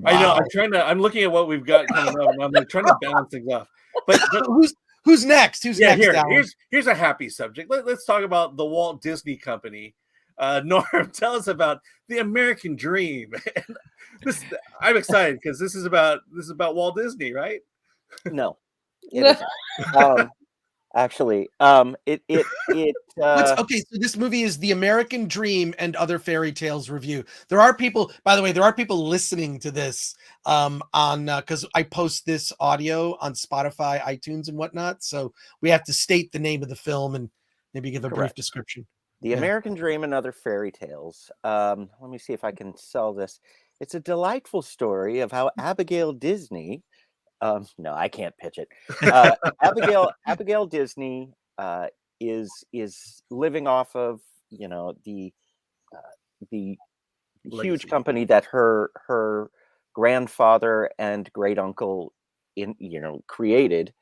I know. Wow. I'm looking at what we've got coming up, and I'm like trying to balance things off. But who's next? Who's next? Here's a happy subject. Let's talk about the Walt Disney Company. Norm, tell us about the American Dream. I'm excited because this is about Walt Disney, right? No, it isn't. Actually, okay. So this movie is The American Dream and Other Fairy Tales Review. There are people, by the way, listening to this on because I post this audio on Spotify, iTunes, and whatnot. So we have to state the name of the film and maybe give a brief description. The American Dream and Other Fairy Tales. Let me see if I can sell this. It's a delightful story of how Abigail Disney. No, I can't pitch it. Abigail Disney is living off of the huge company that her grandfather and great uncle created,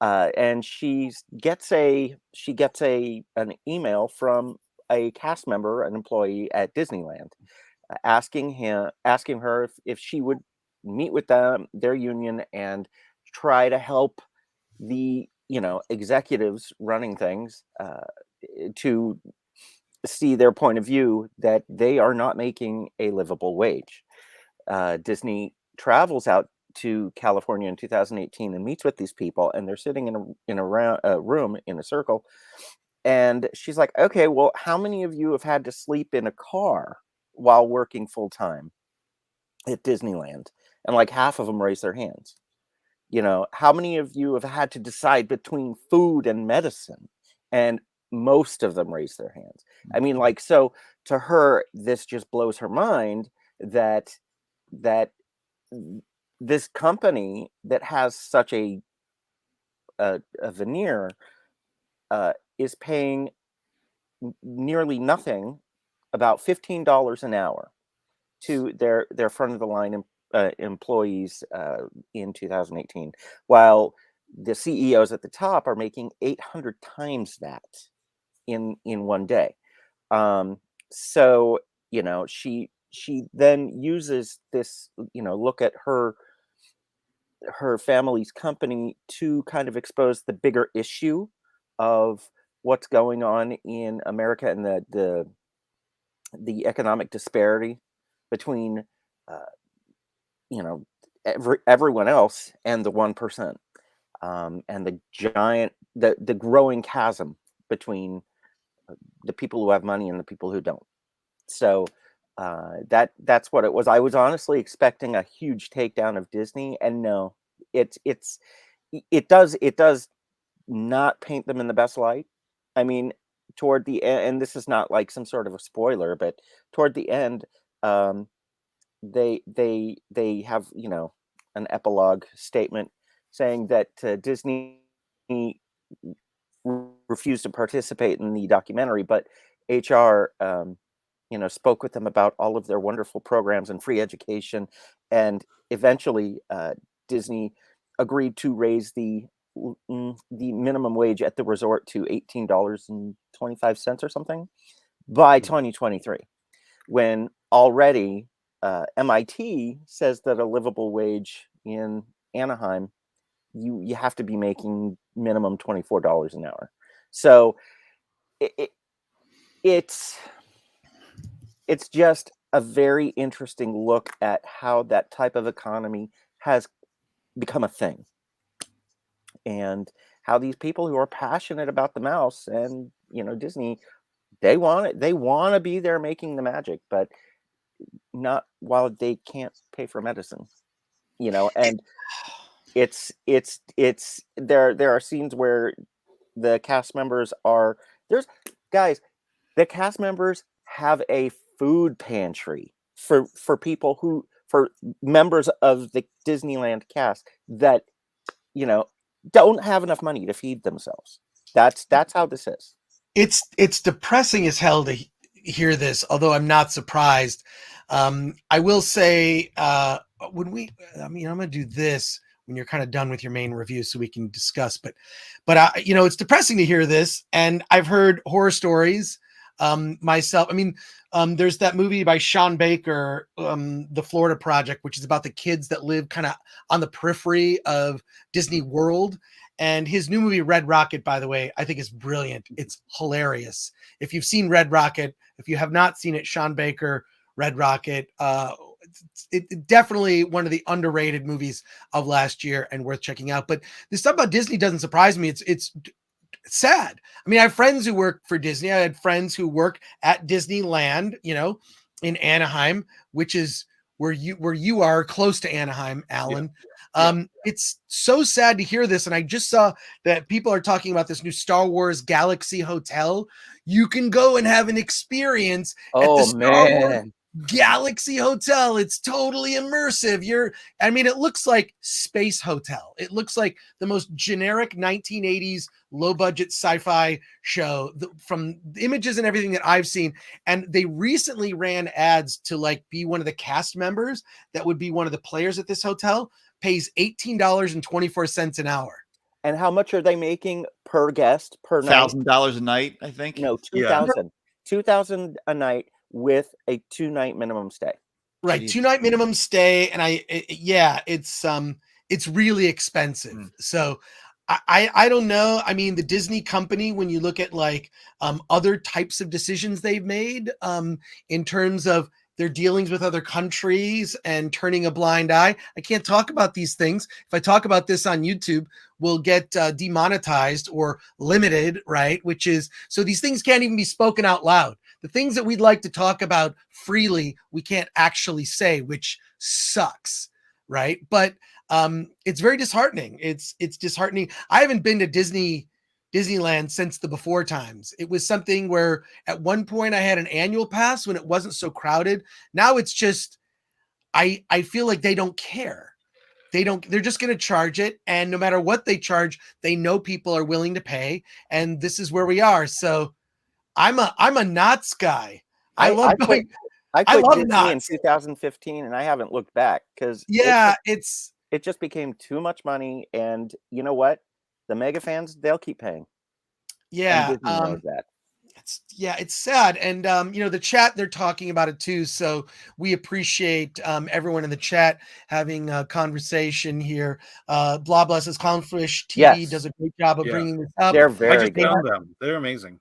and she gets an email from a cast member, an employee at Disneyland, asking her if she would meet with their union and try to help the executives running things to see their point of view that they are not making a livable wage. Disney travels out to California in 2018 and meets with these people, and they're sitting in a room in a circle, and she's like, okay, well, how many of you have had to sleep in a car while working full-time at Disneyland? And like half of them raise their hands. How many of you have had to decide between food and medicine? And most of them raise their hands. I mean, like, so to her, this just blows her mind that this company that has such a veneer is paying nearly nothing, about $15 an hour, to their front of the line employees in 2018, while the CEOs at the top are making 800 times that in one day. So she then uses this look at her family's company to kind of expose the bigger issue of what's going on in America and the economic disparity between everyone else and the 1%, and the giant the growing chasm between the people who have money and the people who don't. So that's what it was. I was honestly expecting a huge takedown of Disney, and no, it does not paint them in the best light. I mean, toward the end, and this is not like some sort of a spoiler, but toward the end, they have an epilogue statement saying that Disney refused to participate in the documentary, but HR spoke with them about all of their wonderful programs and free education, and eventually Disney agreed to raise the minimum wage at the resort to $18.25 or something by 2023, when already MIT says that a livable wage in Anaheim, you have to be making minimum $24 an hour. So it's just a very interesting look at how that type of economy has become a thing, and how these people who are passionate about the mouse and Disney, they want to be there making the magic, but not while they can't pay for medicine, and it's there are scenes where the cast members the cast members have a food pantry for members of the Disneyland cast that don't have enough money to feed themselves. That's how this is. It's depressing as hell to hear this, although I'm not surprised. I will say, I'm going to do this when you're kind of done with your main review so we can discuss, but it's depressing to hear this. And I've heard horror stories myself. I mean, there's that movie by Sean Baker, The Florida Project, which is about the kids that live kind of on the periphery of Disney World. And his new movie, Red Rocket, by the way, I think is brilliant. It's hilarious. If you've seen Red Rocket, if you have not seen it, Sean Baker, Red Rocket, it definitely one of the underrated movies of last year and worth checking out. But this stuff about Disney doesn't surprise me. It's sad. I mean, I have friends who work for Disney. I had friends who work at Disneyland, you know, in Anaheim, which is where you are, close to Anaheim, Alan. It's so sad to hear this. And I just saw that people are talking about this new Star Wars Galaxy Hotel. You can go and have an experience at the Star Wars Galaxy Hotel. It's totally immersive. It looks like Space Hotel. It looks like the most generic 1980s low budget sci-fi show from the images and everything that I've seen. And they recently ran ads to like be one of the cast members that would be one of the players at this hotel, pays $18.24 an hour. And how much are they making per guest per night? $1,000 a night, I think. No, 2,000. 2,000 a night with a 2-night minimum stay. Right, 2-night minimum stay, and it's really expensive. So I don't know. I mean, the Disney company, when you look at like other types of decisions they've made in terms of their dealings with other countries and turning a blind eye. I can't talk about these things. If I talk about this on YouTube, we'll get demonetized or limited, right? Which is, so these things can't even be spoken out loud. The things that we'd like to talk about freely, we can't actually say, which sucks, right? But it's very disheartening. It's disheartening. I haven't been to Disneyland since the before times. It was something where at one point I had an annual pass when it wasn't so crowded. Now it's just, I feel like they don't care. They're just going to charge it. And no matter what they charge, they know people are willing to pay. And this is where we are. So I'm a Knott's guy. I love Disney in 2015 and I haven't looked back because it just became too much money. And you know what? The mega fans, they'll keep paying. Yeah. And Disney knows that. It's sad. And, the chat, they're talking about it too. So we appreciate everyone in the chat having a conversation here. Blah, blah says Clownfish TV does a great job of bringing this up. They're very good. Found them. They're amazing.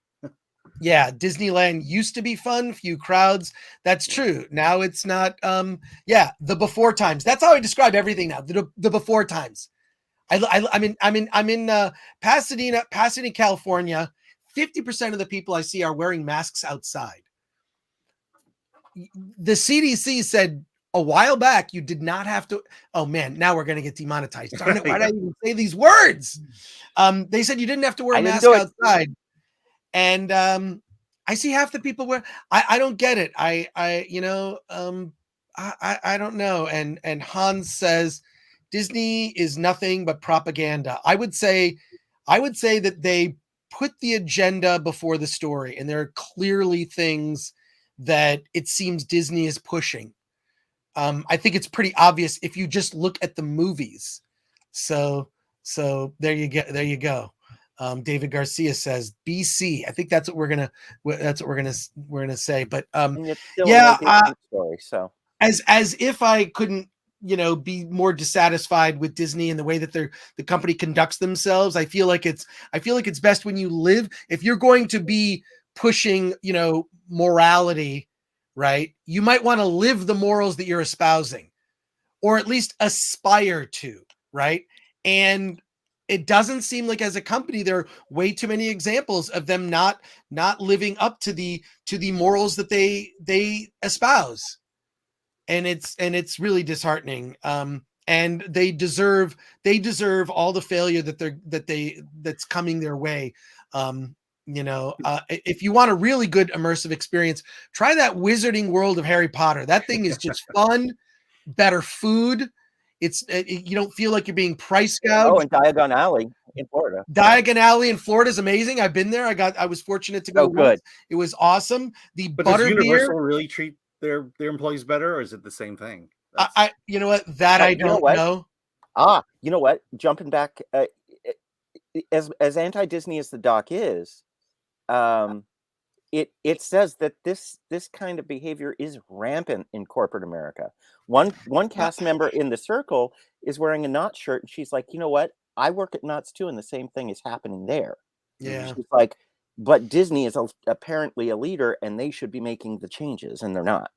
Yeah, Disneyland used to be fun, few crowds. That's true. Now it's not. The before times. That's how I describe everything now. The before times. I'm in Pasadena, California. 50% of the people I see are wearing masks outside. The CDC said a while back you did not have to. Oh man, now we're going to get demonetized. Darn it! Why did I even say these words? They said you didn't have to wear a mask outside. And I see half the people wear. I don't get it. I don't know. And Hans says Disney is nothing but propaganda. I would say that they put the agenda before the story, and there are clearly things that it seems Disney is pushing. I think it's pretty obvious if you just look at the movies. So there you go. David Garcia says BC. I think that's what we're gonna say. But story, so as if I couldn't be more dissatisfied with Disney and the way that the company conducts themselves. I feel like it's best when you live. If you're going to be pushing morality, right, you might want to live the morals that you're espousing, or at least aspire to, right? And it doesn't seem like as a company, there are way too many examples of them not living up to the morals that they espouse. And it's really disheartening. And they deserve all the failure that's coming their way. If you want a really good immersive experience, try that Wizarding World of Harry Potter. That thing is just fun, better food. You don't feel like you're being price gouged. Oh, and Diagon Alley in Florida. Diagon Alley in Florida is amazing. I've been there. I was fortunate to go. Oh, good. It was awesome. But does Universal really treat their employees better, or is it the same thing? You know what? That I don't know. You know what? Jumping back, as anti-Disney as the doc is, it says that this kind of behavior is rampant in corporate America. One cast member in the circle is wearing a Knott's shirt, and she's like, you know what? I work at Knott's too, and the same thing is happening there. Yeah. She's like, but Disney is apparently a leader, and they should be making the changes, and they're not.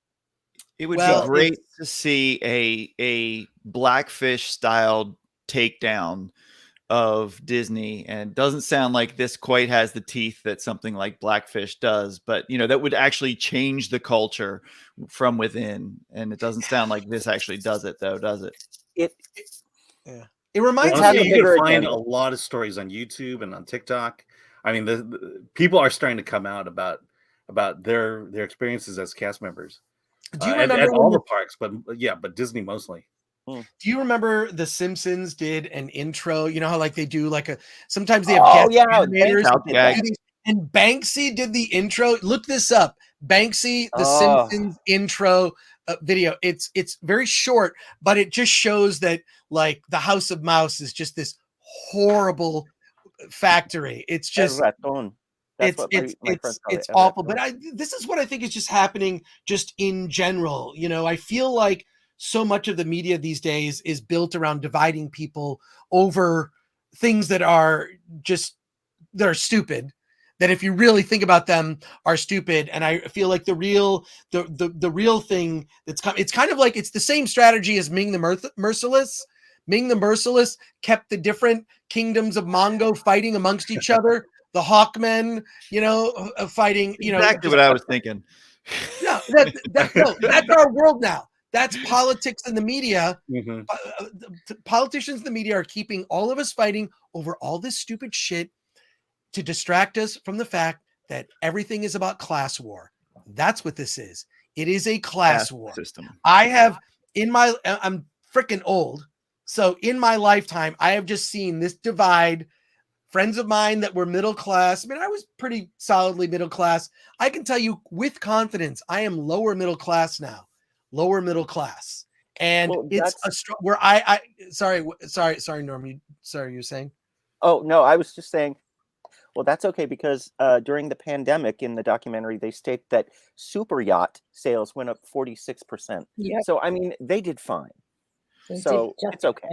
It would be great to see a Blackfish styled takedown of Disney, and doesn't sound like this quite has the teeth that something like Blackfish does, but you know, that would actually change the culture from within, and it doesn't sound like this actually does it, though, does it? It reminds me, you can find a lot of stories on YouTube and on TikTok. I mean, the people are starting to come out about their experiences as cast members. Do you remember at all the parks? But Disney mostly. Do you remember The Simpsons did an intro? You know how like they do like sometimes they have guest animators. And Banksy did the intro. Look this up. Banksy, The Simpsons intro video. It's very short, but it just shows that like the House of Mouse is just this horrible factory. It's just it's awful. But this is what I think is just happening just in general. You know, I feel like so much of the media these days is built around dividing people over things that are stupid, that if you really think about them are stupid. And I feel like the real thing it's kind of like, it's the same strategy as Ming the Merciless. Ming the Merciless kept the different kingdoms of Mongo fighting amongst each other. The Hawkmen, fighting, exactly what I was thinking. No, that's our world now. That's politics in the media. Mm-hmm. Politicians in the media are keeping all of us fighting over all this stupid shit to distract us from the fact that everything is about class war. That's what this is. It is a class war system. I'm freaking old. So in my lifetime, I have just seen this divide. Friends of mine that were middle class. I mean, I was pretty solidly middle class. I can tell you with confidence, I am lower middle class now. Lower middle class, and it's where sorry, Norm. Sorry, you're saying? Oh no, I was just saying. Well, that's okay because during the pandemic, in the documentary, they state that super yacht sales went up 46%. Yeah. So I mean, they did fine. It's okay.